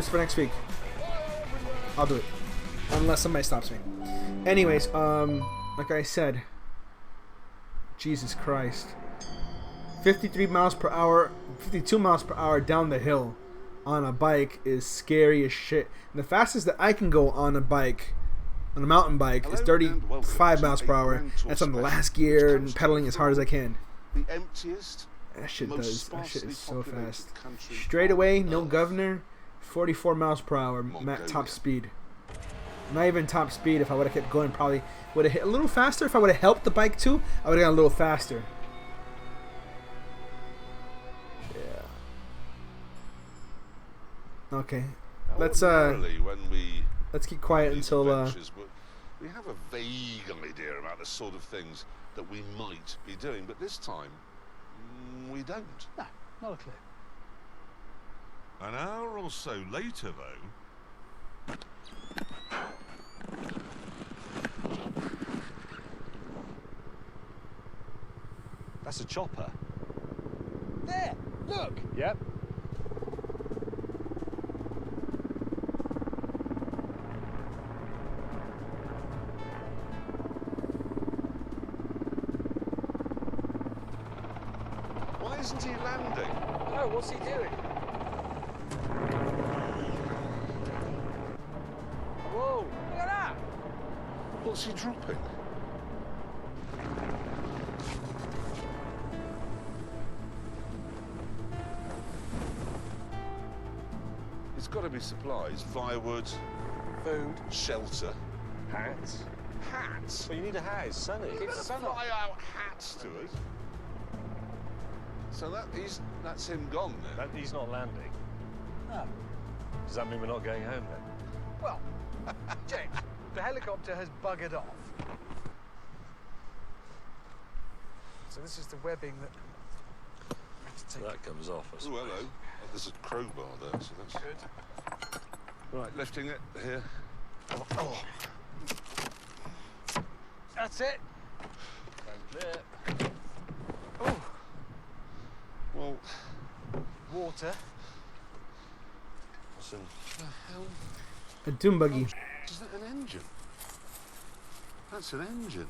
Just for next week. I'll do it. Unless somebody stops me. Anyways, like I said, Jesus Christ. 53 miles per hour, 52 miles per hour down the hill on a bike is scary as shit. And the fastest that I can go on a bike, on a mountain bike, is 35 miles per hour. That's on the last gear and pedaling as hard as I can. The emptiest, that shit is so fast. Straight away, no governor, 44 miles per hour, top speed. Not even top speed. If I would have kept going, probably would have hit a little faster. If I would have helped the bike too, I would have gone a little faster. Yeah. Okay. Let's keep quiet until we have a vague idea about the sort of things that we might be doing, but this time we don't. No, not a clue. An hour or so later, though. That's a chopper. There, look. Yep. Why isn't he landing? Oh, what's he doing? Whoa, look at that. What's he dropping? It's got to be supplies, firewood, Food. shelter. Hats. Hats? Well, you need a hat. It's sunny. Keep the sun Fly off. out hats to us. So that's him gone then. He's not landing. No. Does that mean we're not going home then? Well, James, the helicopter has buggered off. So this is the webbing that we have to So take. that comes off. I Oh, suppose. hello. Oh, there's a crowbar there, so that's Good. right. Lifting it here. Oh. That's it. Oh, Well, water. What's in? the hell a doom buggy. is that? An engine? That's an engine.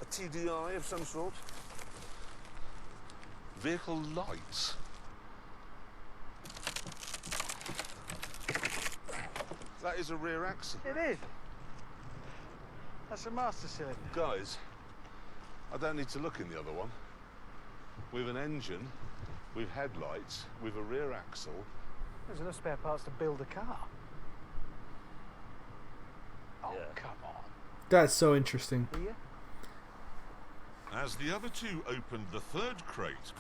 A TDI of some sort. Vehicle lights. That is a rear axle. It is. That's a master cylinder. Guys, I don't need to look in the other one. We've an engine, we've headlights, we've a rear axle. There's enough spare parts to build a car. Oh, Yeah. come on. That's so interesting. Here? As the other two opened the third crate,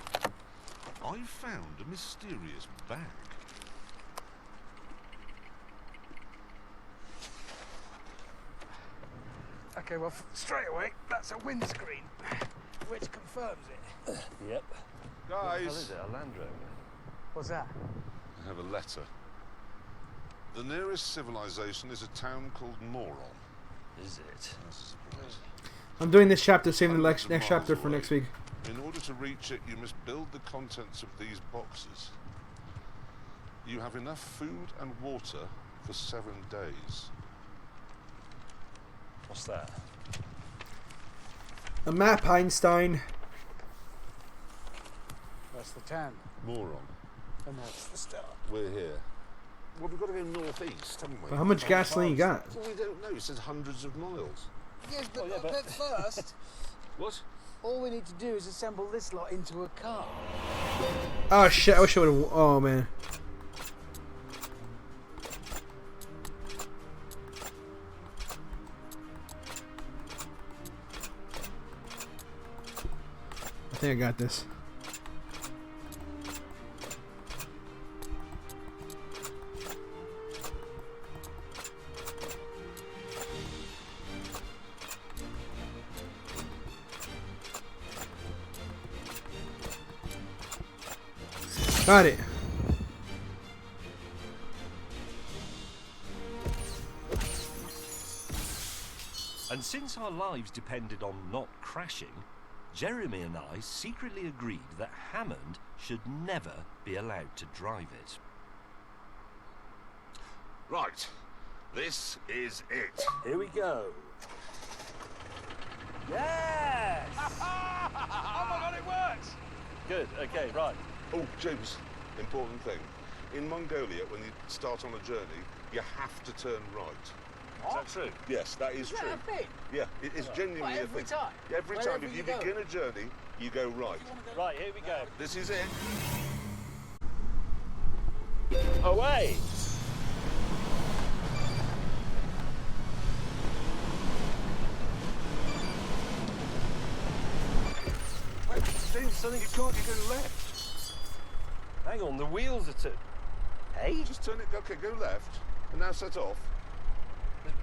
I found a mysterious bag. Okay, well, straight away, that's a windscreen, which confirms it. Yep. What the hell Guys, is it? A Land Rover? What's that? I have a letter. The nearest civilization is a town called Moron. Is it? That's a surprise. I'm doing this chapter, saving the Hundreds of next chapter miles for away. next week. In order to reach it, you must build the contents of these boxes. You have enough food and water for 7 days. What's that? A map, Einstein. That's the town, Moron. and that's the start. We're here. Well, we've got to go northeast, haven't we? But how much gasoline you got? Well, we don't know. It says hundreds of miles. Yes, Oh, yeah, but- first, What? all we need to do is assemble this lot into a car. Oh shit! I wish I would have. Oh man. I think I got this. Got it. And since our lives depended on not crashing, Jeremy and I secretly agreed that Hammond should never be allowed to drive it. Right. This is it. Here we go. Yes! Oh my god, it works! Good, okay, right. Oh, James, important thing. In Mongolia, when you start on a journey, you have to turn right. Is that true? Yes, that is Is true. that a thing? Yeah, it is genuinely What, a every thing. time? Every time. Wherever If you you go? begin a journey, you go right. Right, here we go. This is it. Away! Wait, James, something you can't. You go left. Hang on, the wheels are Hey? Just turn it. Okay, go left, and now set off.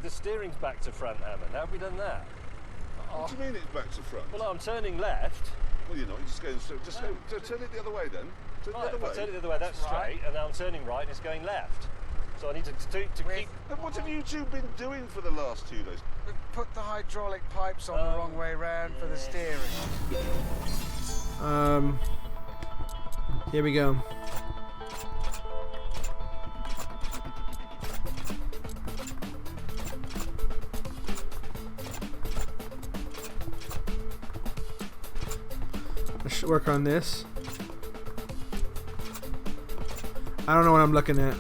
The steering's back to front, Hammond. How have we done that? What do you mean it's back to front? Well, I'm turning left. Well, you're not. You're just going straight. Just go. Turn it the other way then. Turn Right, the if other I way. turn it the other way, that's Right. straight, and now I'm turning right and it's going left. So I need to keep... And what have you two been doing for the last 2 days? We've put the hydraulic pipes on the wrong way round for the steering. Here we go. Let's work on this. I don't know what I'm looking at.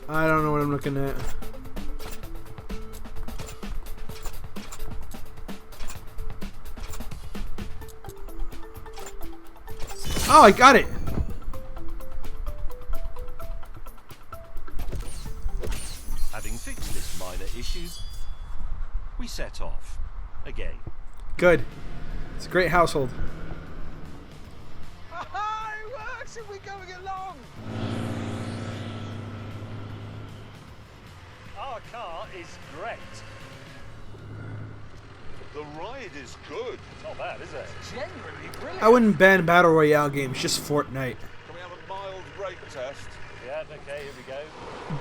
I don't know what I'm looking at. Oh, I got it! Having fixed this minor issue, we set off again. Good. It's a great household. Aha! It works! Are we going along? Our car is great. The ride is good. Not bad, is it? Genuinely brilliant. I wouldn't ban Battle Royale games, just Fortnite. Can we have a mild brake test? Yeah, okay, here we go.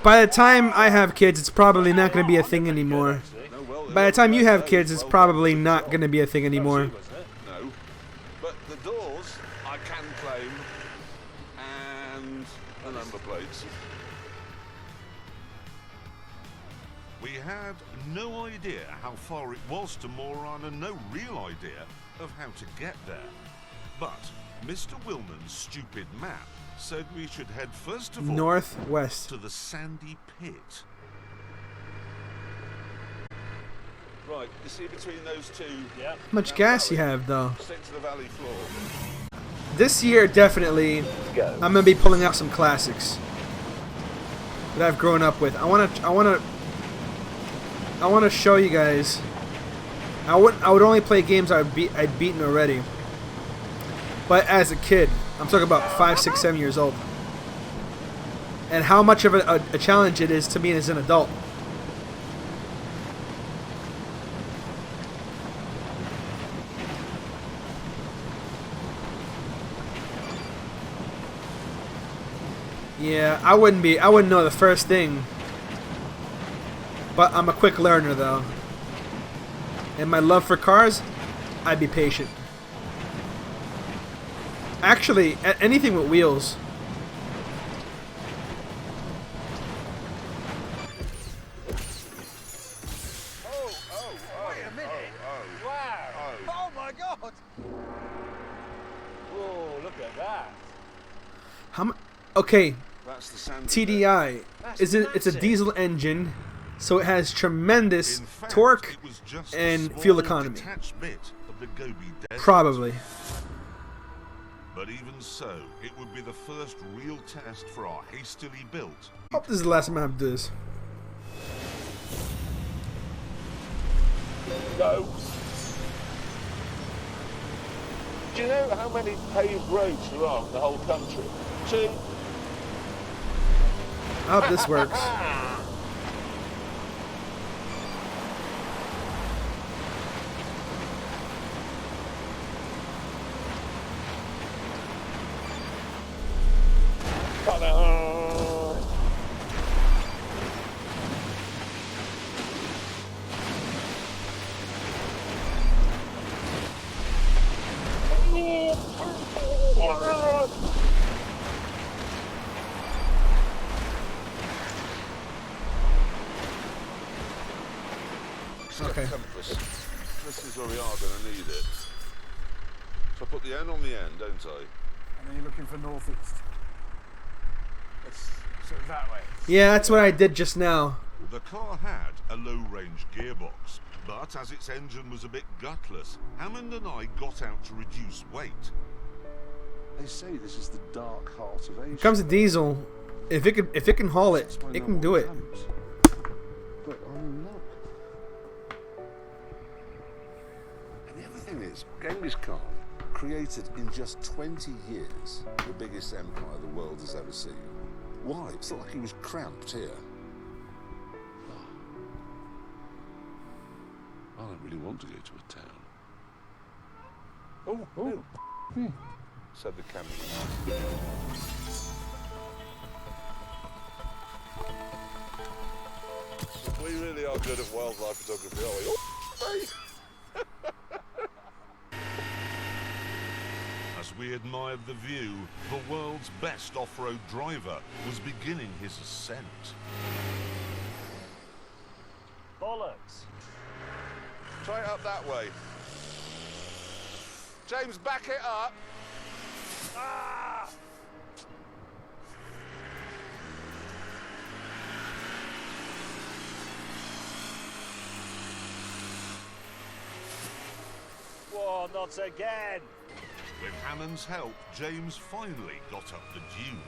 By the time I have kids, it's probably not going to be a thing anymore. Actually. No, well. By the time you have kids, it's probably not going to be a thing anymore. Wasn't it? No. But the doors, I can claim, and the number plates. We had no idea how far it was to Moran and no real idea of how to get there. But Mr. Willman's stupid map said we should head first of all Northwest. to the sandy pit. Right, you see between those two. Yeah. How much gas you have, though? Stick to the valley floor. This year, definitely, I'm going to be pulling out some classics that I've grown up with. I want to show you guys. I would only play games I'd beaten already. But as a kid, I'm talking about 5, 6, 7 years old. And how much of a challenge it is to me as an adult. Yeah, I wouldn't know the first thing. But I'm a quick learner, though. And my love for cars, I'd be patient. Actually, anything with wheels. Wait a minute. Wow. Oh my god. Whoa, look at that. How much? Okay, That's the sandy TDI. It's a massive. diesel engine, so it has tremendous In fact, torque. it was just and a fuel small economy. detached bit of the Gobi Desert. Probably. But even so, it would be the first real test for our hastily built. Hope this is the last time I have to do this. Go. Do you know how many paved roads there are in the whole country? 2. I hope this works. step Okay. compass. This is where we are going to need it. So I put the N on the end, don't I? And then you're looking for northeast. It's sort of that way. Yeah, that's what I did just now. The car had a low-range gearbox, but as its engine was a bit gutless, Hammond and I got out to reduce weight. They say this is the dark heart of Asia. It comes a diesel. If it can haul it, That's why it no can one do it. comes. But I mean, look. And the other thing is, Genghis Khan created in just 20 years the biggest empire the world has ever seen. Why? It's not like he was cramped here. I don't really want to go to a town. Oh. Said the camera. We really are good at wildlife photography, aren't we? As we admired the view, the world's best off-road driver was beginning his ascent. Bollocks. Try it up that way. James, back it up. Ah! Whoa, not again! With Hammond's help, James finally got up the dune.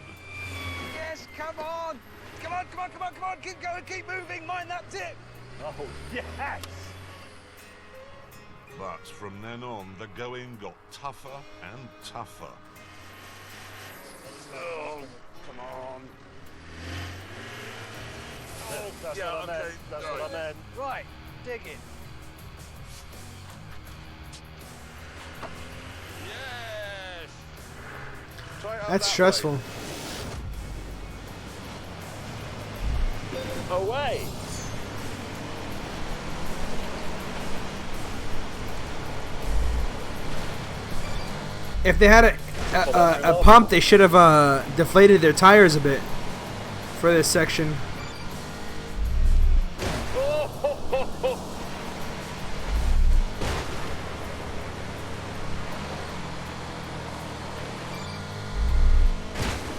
Yes, come on! Come on, come on, come on, come on! Keep going, keep moving, mind that tip! Oh, yes! But from then on, the going got tougher and tougher. Oh, come on. Oh, that's yeah, what I meant. okay, That's right. what I meant. Right, dig in. Yes. Try it up That's that stressful. way. Away! If they had a pump, they should have deflated their tires a bit for this section.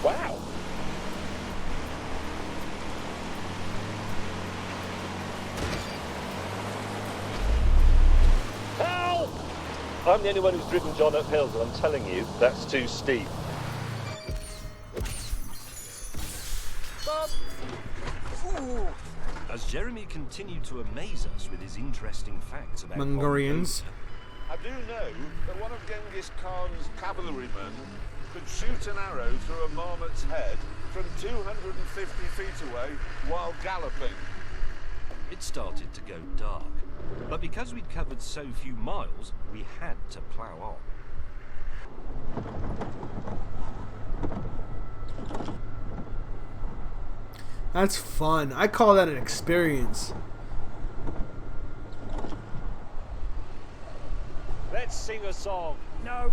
Wow! Help! I'm the only one who's driven John up hills, and I'm telling you, that's too steep. Bob! Ooh. As Jeremy continued to amaze us with his interesting facts about Mongolians. I do know that one of Genghis Khan's cavalrymen could shoot an arrow through a marmot's head from 250 feet away while galloping. It started to go dark, but because we'd covered so few miles, we had to plough on. That's fun. I call that an experience. Let's sing a song. No.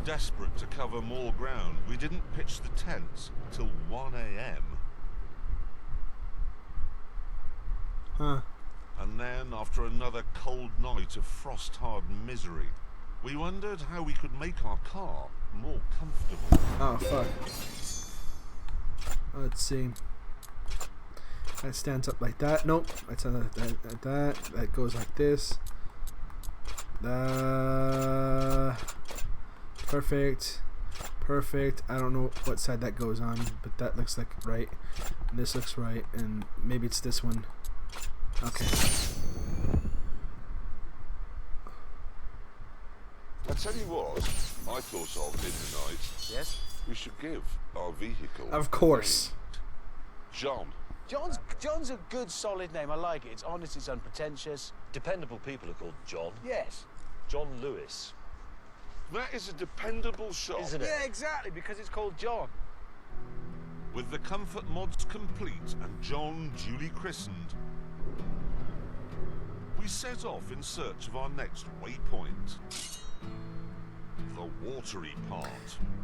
Desperate to cover more ground, we didn't pitch the tents till 1 a.m. Huh. And then, after another cold night of frost-hard misery, we wondered how we could make our car more comfortable. Oh, fuck. Let's see. That stands up like that. Nope. That's like that. That goes like this. Perfect. Perfect. I don't know what side that goes on, but that looks like right. And this looks right, and maybe it's this one. Okay. I tell you what, I thought of in the night. Yes? We should give our vehicle Of course. John. John's a good, solid name. I like it. It's honest, it's unpretentious. Dependable people are called John. Yes. John Lewis, That is a dependable shot. isn't it? Yeah, exactly, because it's called John. With the comfort mods complete and John duly christened, we set off in search of our next waypoint. The watery part.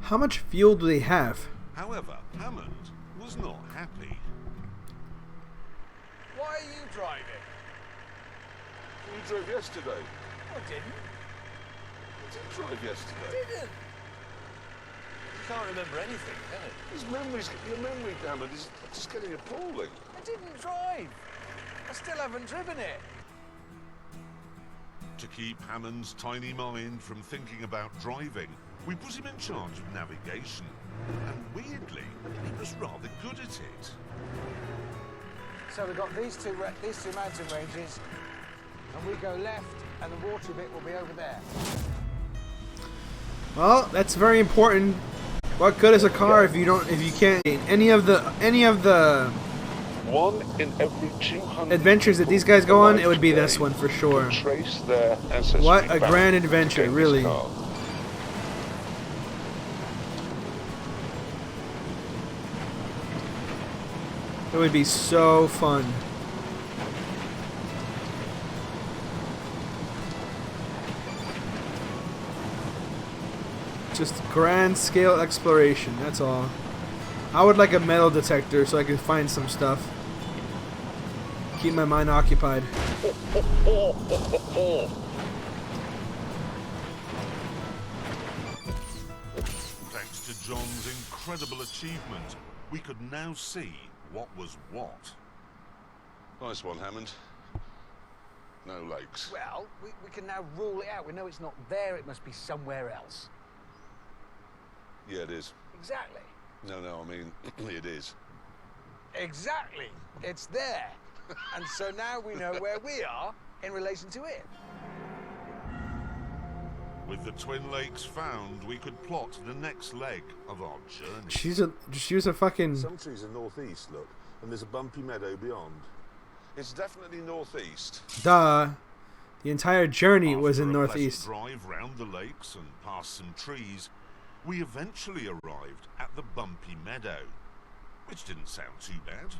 How much fuel do they have? However, Hammond was not happy. Why are you driving? You drove yesterday. I didn't. You did drive yesterday. Didn't. You can't remember anything, can it? Your memory, damn it, is just getting appalling. I didn't drive. I still haven't driven it. To keep Hammond's tiny mind from thinking about driving, we put him in charge of navigation. And weirdly, he was rather good at it. So we've got these two mountain ranges, and we go left, and the water bit will be over there. Well, that's very important. What good is a car if you can't any of the One in every 200 adventures that these guys go on? It would be this one for sure. Trace their ancestry What a back grand to adventure, Genghis really. Khan. It would be so fun. Just grand scale exploration, that's all. I would like a metal detector so I could find some stuff. Keep my mind occupied. Thanks to John's incredible achievement, we could now see what was what. Nice one, Hammond. No lakes. Well, we can now rule it out. We know it's not there. It must be somewhere else. Yeah, it is. Exactly. No, I mean, it is. Exactly. It's there. And so now we know where we are in relation to it. With the Twin Lakes found, we could plot the next leg of our journey. Just use a fucking... Some trees are northeast, look, and there's a bumpy meadow beyond. It's definitely northeast. Duh. The entire journey was in After a northeast. pleasant drive round the lakes and past some trees, we eventually arrived at the bumpy meadow, which didn't sound too bad.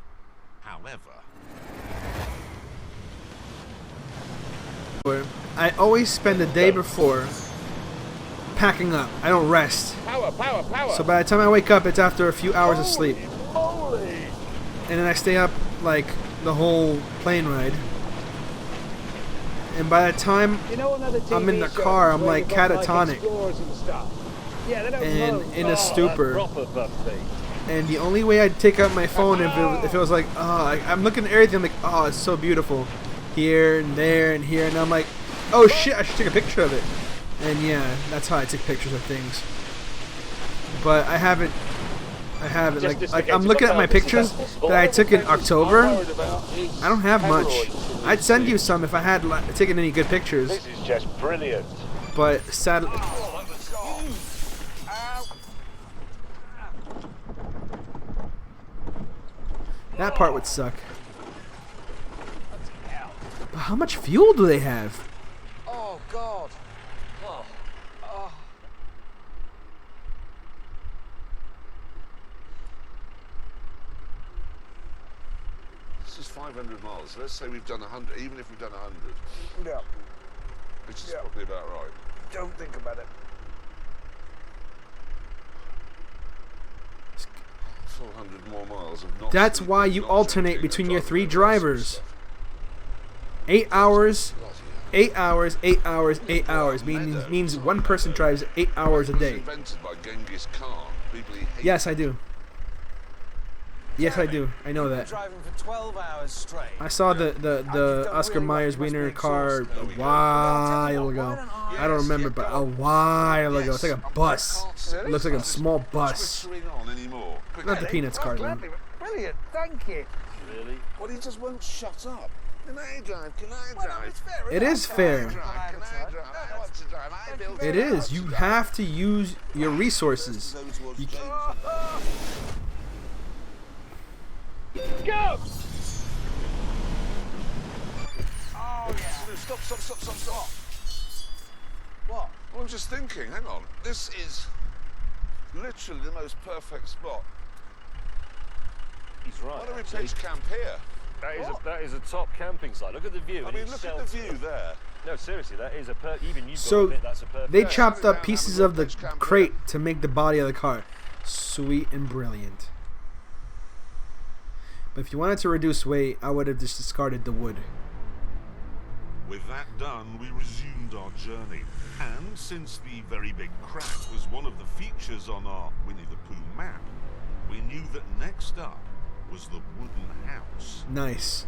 However, I always spend the day before packing up. I don't rest. Power! So by the time I wake up, it's after a few hours of sleep. Holy! And then I stay up like the whole plane ride. And by the time You know another TV I'm in the show car, I'm where like you've got, catatonic explorers and stuff? Yeah, they don't and move. in a stupor. Proper bumpy. And the only way I'd take out my phone if it was like, oh, I'm looking at everything, I'm like, oh, it's so beautiful. Here and there and here. And I'm like, oh shit, I should take a picture of it. And yeah, that's how I take pictures of things. But I haven't. Like I'm looking at my pictures that I took in October. I don't have much. I'd send you some if I had taken any good pictures. This is just brilliant. But sadly, that part would suck. But how much fuel do they have? Oh, God. This is 500 miles. Let's say we've done 100, even if we've done 100, Yeah, which is Yeah. probably about right. don't think about it. 400 more miles of not That's sleeping, why you not alternate drinking, between and your driving 3 all that drivers. sort of stuff. 8 hours, Bloody hell. 8 hours, 8 hours, 8 hours. Means one person drives 8 hours a It was day. invented by Genghis Khan. People he hated. Yes, I do. Yes, I do. I know You've been that. driving for 12 hours straight. I saw the Oscar Myers Wiener car a while ago. I don't remember, but a while ago. It's like a bus. It looks like a small bus. Twittering on anymore. Quick, Not the hey. Peanuts cartoon. Brilliant, thank you. Really? Well, he just won't shut up. Can I drive? Can I Well, drive? it's fair, It isn't is fair. Can I drive? I want to drive. I built It is. You have to use your resources. Those were You- Go! Oh, yeah. Stop. What? Well, I'm just thinking, hang on. This is literally the most perfect spot. He's right. Why don't we actually. pitch camp here? That is a top camping site. Look at the view. I and mean, it's look at the sheltered. view there. No, seriously, that is a even you've got to So admit that's a perfect. they Yeah, chopped down, up pieces have a of the pitch camp crate to make the body of the car. Sweet and brilliant. But if you wanted to reduce weight, I would have just discarded the wood. with With that done, we resumed our journey. And since the very big crack was one of the features on our Winnie the Pooh map, we knew that next up was the wooden house. Nice.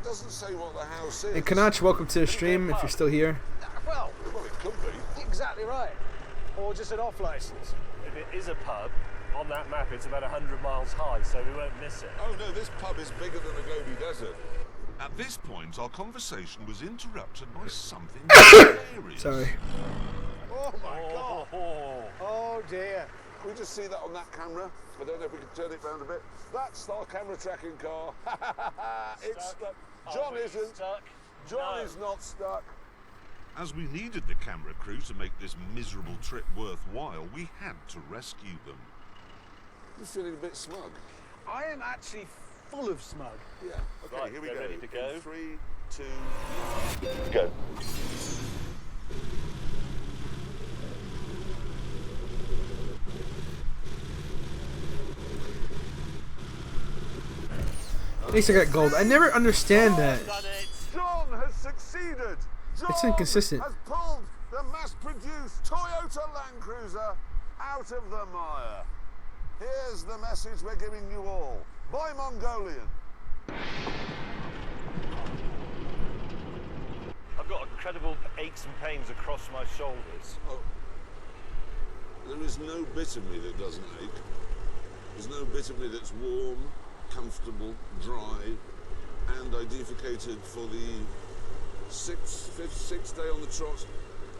Doesn't say what the house is. And Kanach, welcome to the stream if you're still here. Well, Well, it could be. exactly right. Or just an off license. If it is a pub, on that map it's about 100 miles high, so we won't miss it. Oh no, this pub is bigger than the Gobi Desert. At this point, our conversation was interrupted by something hilarious. Sorry. Oh my God! Oh dear. Can we just see that on that camera? I don't know if we can turn it round a bit. That's our camera tracking car. It's stuck. John isn't. Stuck? John No. is not stuck. As we needed the camera crew to make this miserable trip worthwhile, we had to rescue them. You're feeling a bit smug. I am actually full of smug. Yeah. Okay, Right, here we they're go. ready to go. In 3, 2. Go. At least I got gold. I never understand that. Done it. John has succeeded. John It's inconsistent. has pulled the mass-produced Toyota Land Cruiser out of the mire. Here's the message we're giving you all. By Mongolian. I've got incredible aches and pains across my shoulders. Oh, there is no bit of me that doesn't ache. There's no bit of me that's warm, comfortable, dry, and I defecated for the sixth day on the trot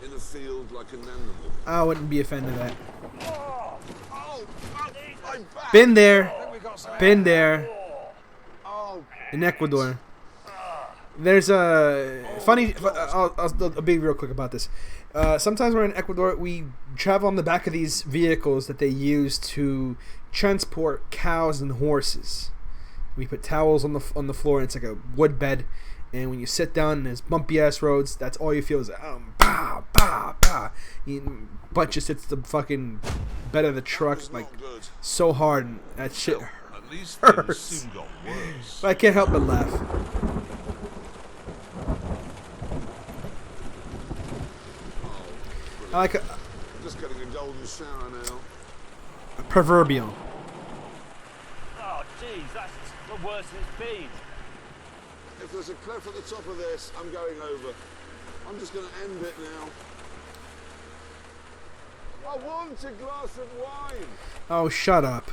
in a field like an animal. I wouldn't be offended at that. Oh, my back! Been there. We got some. Been there. Oh, In Ecuador. There's a funny. I'll be real quick about this. Sometimes we're in Ecuador. We travel on the back of these vehicles that they use to transport cows and horses. We put towels on the floor, and it's like a wood bed. And when you sit down, there's bumpy ass roads. That's all you feel is bah bah bah. Butt just hits the fucking bed of the truck it's like not good. so hard, and that shit. At least things Hurts. soon got worse. But I can't help but laugh. I like Just getting a golden shower now. a proverbial. Oh, jeez, that's the worst it's been. If there's a cliff at the top of this, I'm going over. I'm just going to end it now. I want a glass of wine. Oh, shut up.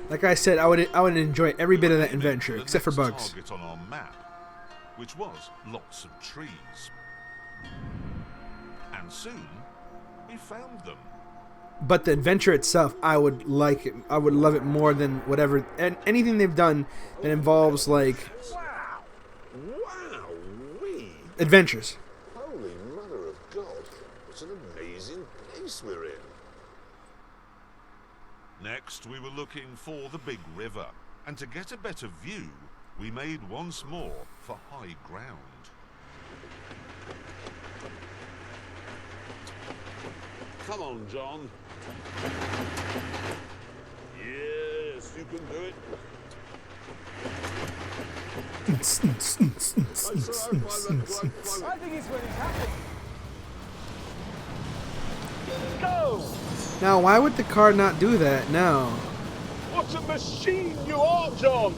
Like I said, I would enjoy every bit of that adventure, The except for next bugs. target on our map, which was lots of trees. And soon, we found them. But the adventure itself, I would like it. I would love it more than whatever and anything they've done that involves like Wow. Wow-wee. adventures. Holy mother of God. What an amazing place we're in. Next, we were looking for the big river. And to get a better view, we made once more for high ground. Come on, John. Yes, you can do it. That's all right, fine. I think he's when he's happy. Go! Now, why would the car not do that now? What a machine you are, John!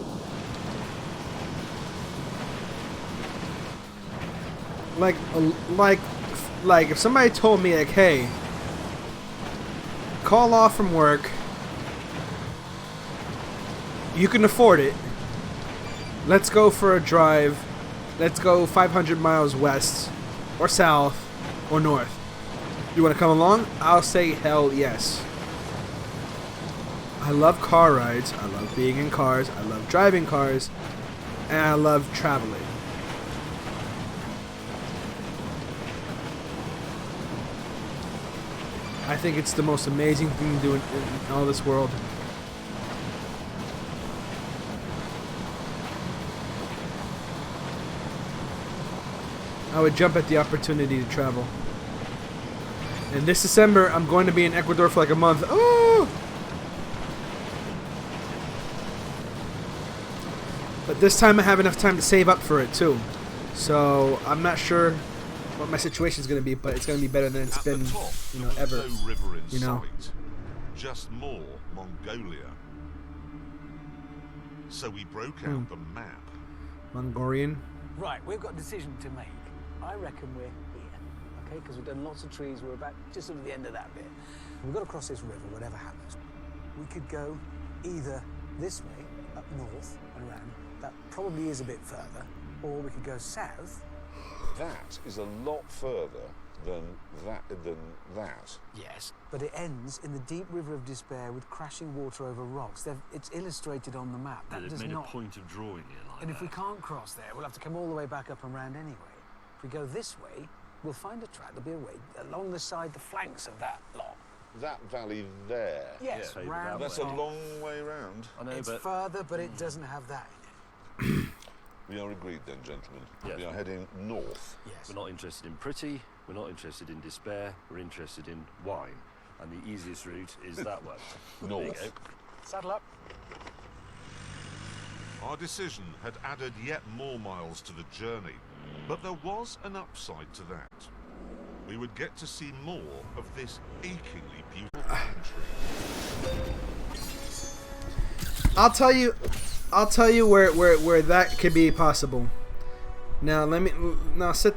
Like if somebody told me like, hey, call off from work, you can afford it, let's go for a drive, let's go 500 miles west or south or north, you want to come along? I'll say hell yes. I love car rides, I love being in cars, I love driving cars, and I love traveling. I think it's the most amazing thing to do in all this world. I would jump at the opportunity to travel. And this December, I'm going to be in Ecuador for like a month. Oh! But this time I have enough time to save up for it too. So I'm not sure what my situation is going to be, but it's going to be better than it's At been, the top, you know, there was ever. no river in you know. sight, just more Mongolia. So we broke out the map. Mongolian. Right, we've got a decision to make. I reckon we're here, okay? Because we've done lots of trees. We're about just at the end of that bit. We've got to cross this river, whatever happens. We could go either this way, up north and around. That probably is a bit further. Or we could go south. That is a lot further than that. Yes. But it ends in the deep river of despair with crashing water over rocks. It's illustrated on the map. That They've does made not... a point of drawing it like And that. if we can't cross there, we'll have to come all the way back up and round anyway. If we go this way, we'll find a track. There'll be a way along the side, the flanks of that lot. That valley there. Yes, Yeah, round. That's a long way round. I know, It's but further, but it doesn't have that in it. We are agreed then, gentlemen. Yes. We are heading north. Yes. we're not interested in pretty, we're not interested in despair, we're interested in wine. And the easiest route is that way. There you North. go. Saddle up. Our decision had added yet more miles to the journey, but there was an upside to that. We would get to see more of this achingly beautiful country. I'll tell you where that could be possible. Now sit.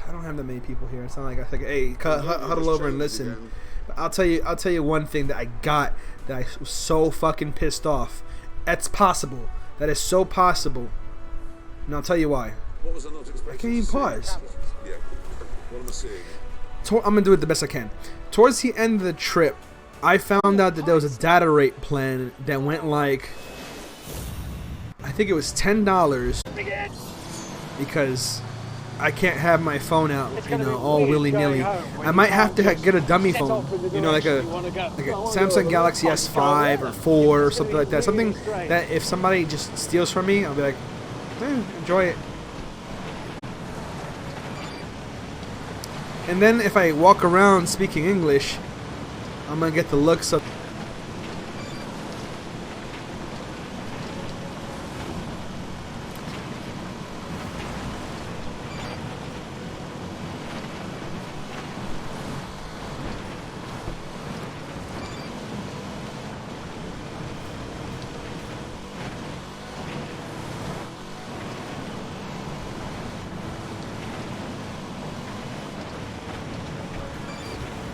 I don't have that many people here. It's not like I think, hey, huddle over and listen. But I'll tell you one thing that I got that I was so fucking pissed off. That's possible. That is so possible. And I'll tell you why. What was I not expecting? I can't even pause. Yeah. What am I seeing? I'm gonna do it the best I can. Towards the end of the trip, I found out that there was a data rate plan that went like, I think it was $10 because I can't have my phone out, you know, all willy nilly. I might have to get a dummy phone, you know, like a Samsung Galaxy S5 or 4 or something like that. Something that if somebody just steals from me, I'll be like, enjoy it. And then if I walk around speaking English, I'm gonna get the looks of.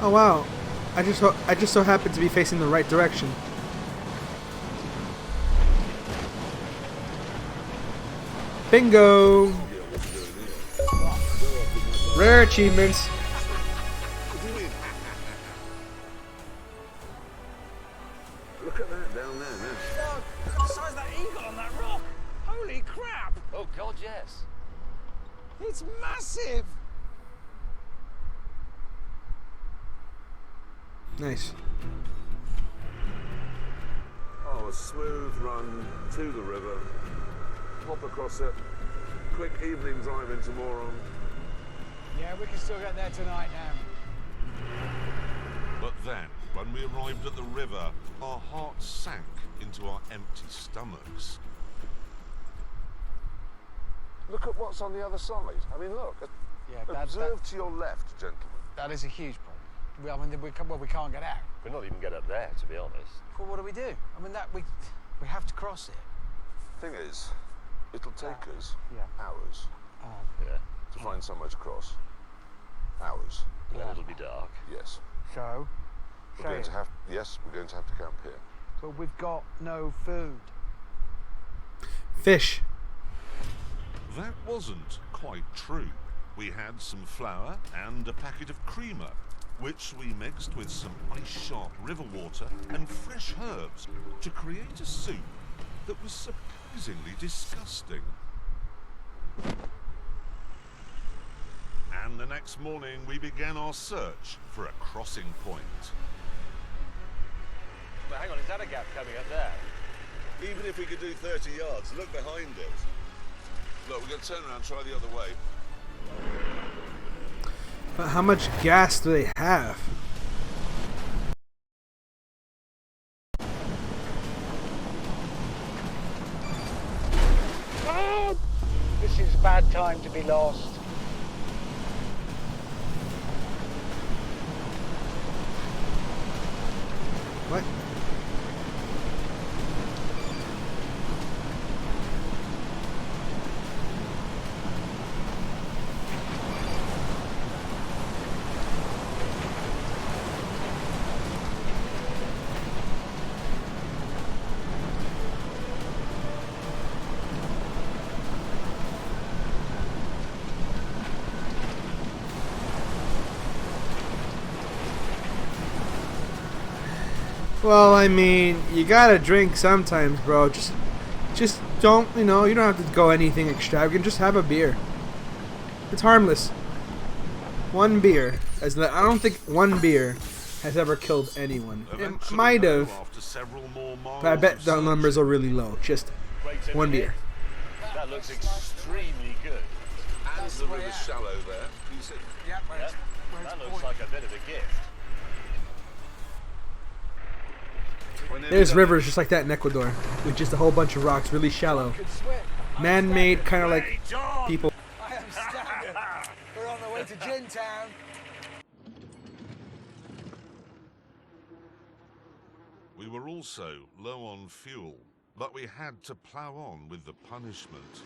Oh wow, I just so happen to be facing the right direction. Bingo! Rare achievements. Look at that down there now. The size of that eagle on that rock. Holy crap! Oh, God, yes. It's massive. Nice. Oh, a smooth run to the river. Hop across it. Quick evening drive into Moron. Yeah, we can still get there tonight now. But then, when we arrived at the river, our hearts sank into our empty stomachs. Look at what's on the other side. I mean, look. Yeah, Observe to your left, gentlemen. that is a huge problem. I mean, we can't get out. We're not even get up there, to be honest. Well, what do we do? I mean, we have to cross it. Thing is, it'll take us Yeah. hours Yeah. to find somewhere to cross. Hours. Well, it'll be dark. Yes. So, We're going to have to camp here. but we've got no food. Fish. That wasn't quite true. We had some flour and a packet of creamer, which we mixed with some ice-sharp river water and fresh herbs to create a soup that was surprisingly disgusting. And the next morning we began our search for a crossing point. But hang on, is that a gap coming up there? Even if we could do 30 yards, look behind it. Look, we're going to turn around and try the other way. But how much gas do they have? it's a bad time to be lost. What? Well, I mean, you gotta drink sometimes, bro. Just don't, you know, you don't have to go anything extravagant. Just have a beer. It's harmless. One beer. I don't think one beer has ever killed anyone. It Eventually, might though, have, after several more miles but I bet of the numbers searching, are really low. Just Wait a one minute. beer. That looks extremely good. And the river's shallow there. You see? Yeah, Yeah? That looks like a bit of a gift. There's rivers just like that in Ecuador, with just a whole bunch of rocks, really shallow. Man-made, kind of like people. I am staggered. We're on the way to Gin Town. We were also low on fuel, but we had to plough on with the punishment.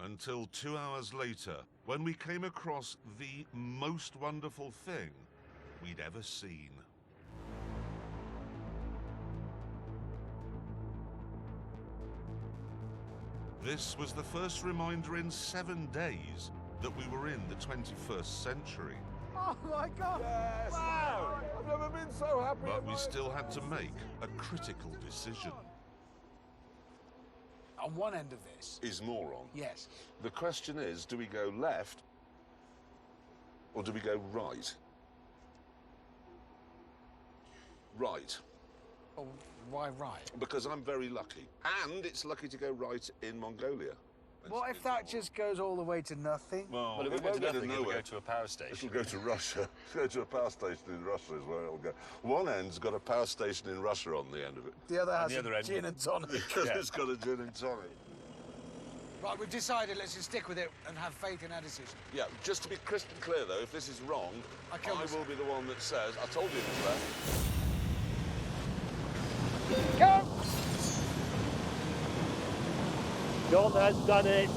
Until 2 hours later, when we came across the most wonderful thing we'd ever seen. This was the first reminder in 7 days that we were in the 21st century. Oh my God! Yes. Wow! I've never been so happy. But we still had to make a critical decision. On one end of this, Is moron. yes. The question is, do we go left or do we go right? Right. Oh, why right? Because I'm very lucky. And it's lucky to go right in Mongolia. What if that just goes all the way to nothing? Well, Well, it it won't go won't to go to nothing. It'll nowhere. go to a power station. It'll go to Russia. It'll go to a power station in Russia is where it'll go. One end's got a power station in Russia on the end of it. The other has the other a end- gin and tonic. Because it's got a gin and tonic. Right, we've decided. Let's just stick with it and have faith in our decision. Yeah, just to be crystal clear though, if this is wrong, I killed I myself. will be the one that says, I told you this left. John has done it.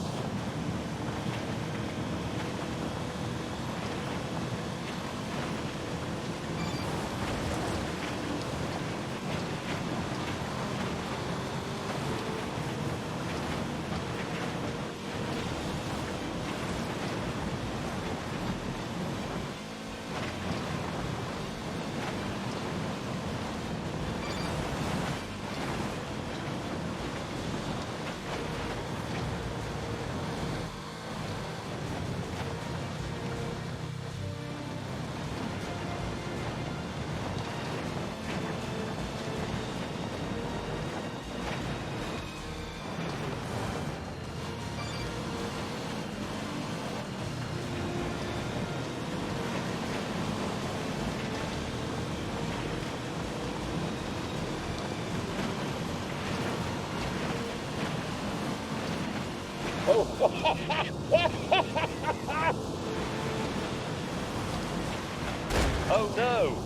Oh no!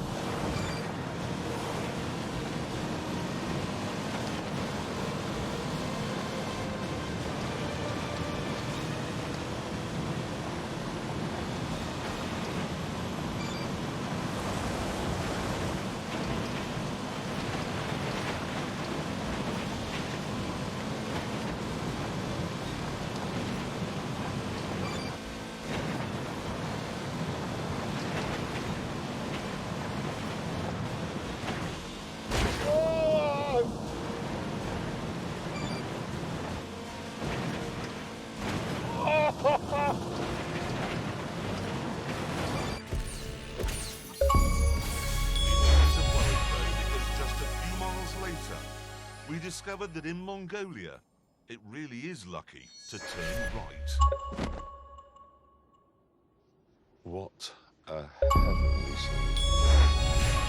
Because just a few miles later, we discovered that in Mongolia, it really is lucky to turn right. What a heavenly sight.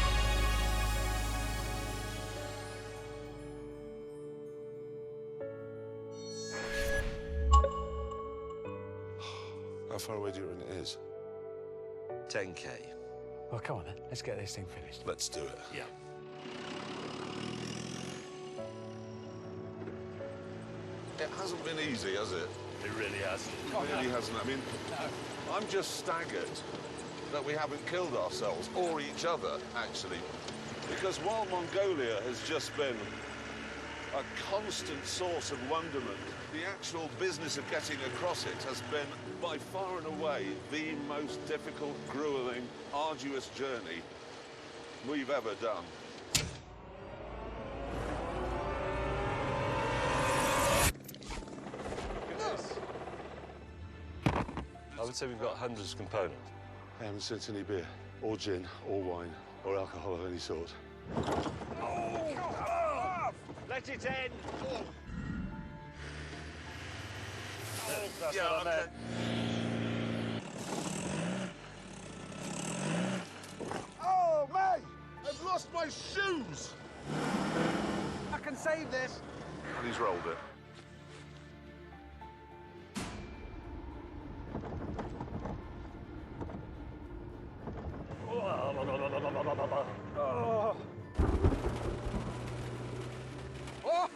How far away do you reckon it is? 10k. Well, come on then. Let's get this thing finished. Let's do it. Yeah. It hasn't been easy, has it? It really has. It really hasn't. I mean, I'm just staggered that we haven't killed ourselves, or each other, actually. Because while Mongolia has just been a constant source of wonderment, the actual business of getting across it has been, by far and away, the most difficult, grueling, arduous journey we've ever done. I would say we've got hundreds of components. I haven't sent any beer, or gin, or wine, or alcohol of any sort. Let it end! That's Yeah, what I meant. Oh, mate! I've lost my shoes! I can save this. And he's rolled it.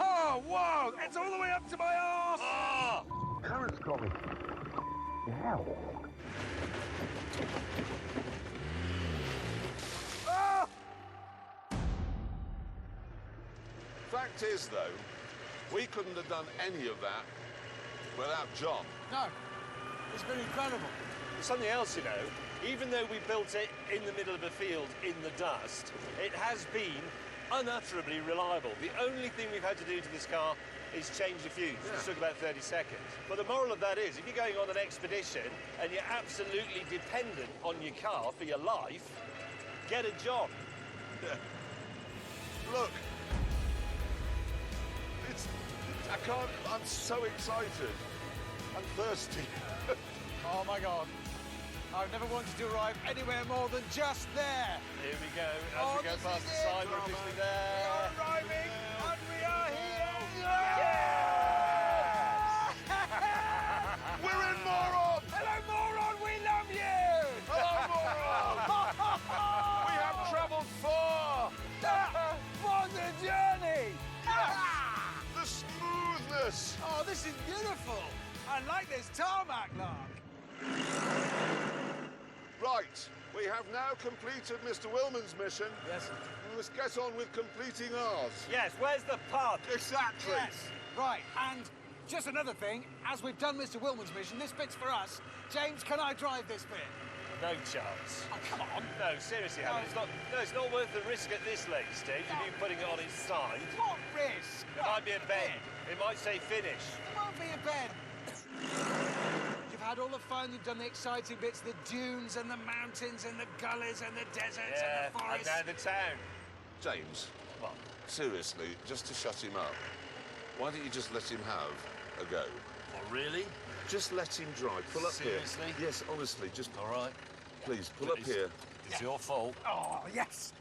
Oh, whoa! It's all the way up to my arse! Current's got me. Fact is, though, we couldn't have done any of that without John. No. It's been incredible. Something else, you know, even though we built it in the middle of a field in the dust, it has been unutterably reliable. The only thing we've had to do to this car is change the fuse. It took about 30 seconds. But the moral of that is, if you're going on an expedition and you're absolutely dependent on your car for your life, get a job. Look. I can't. I'm so excited. I'm thirsty. Oh, my God. I've never wanted to arrive anywhere more than just there. Here we go, as we go past the sign, we're officially there. We are arriving, and we are here. We're in Moron! Hello, moron. We love you. Hello, Moron! We have travelled far! What a journey. The smoothness! Oh, this is beautiful. I like this tarmac, Lark. Right, we have now completed Mr. Willman's mission. Yes. We must get on with completing ours. Yes, where's the pub? Exactly. Yes. Right, and just another thing, as we've done Mr. Willman's mission, this bit's for us. James, can I drive this bit? No chance. Oh, come on. No, seriously, Alan, it's not worth the risk at this late stage of you putting it on its side. What risk? It might be a bend. It might say finish. It won't be a bend. You've had all the fun, you've done the exciting bits, the dunes and the mountains and the gullies and the deserts Yeah, and the and forests. now the town. James, What? seriously, just to shut him up, why don't you just let him have a go? Oh, really? Just let him drive. Pull up Seriously? here. Yes, honestly, just All right. please pull up here. It's your fault. Oh, yes.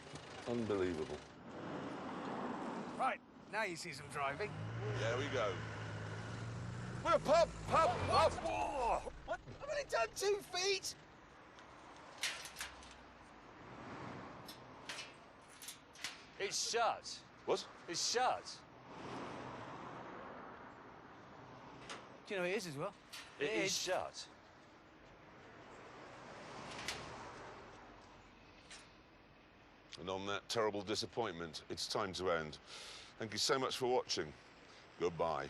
Unbelievable. Right, now you see some driving. There we go. We're pub. Whoa! What? I've only done 2 feet. It's shut. What? It's shut. Do you know it is as well? It is shut. And on that terrible disappointment, it's time to end. Thank you so much for watching. Goodbye.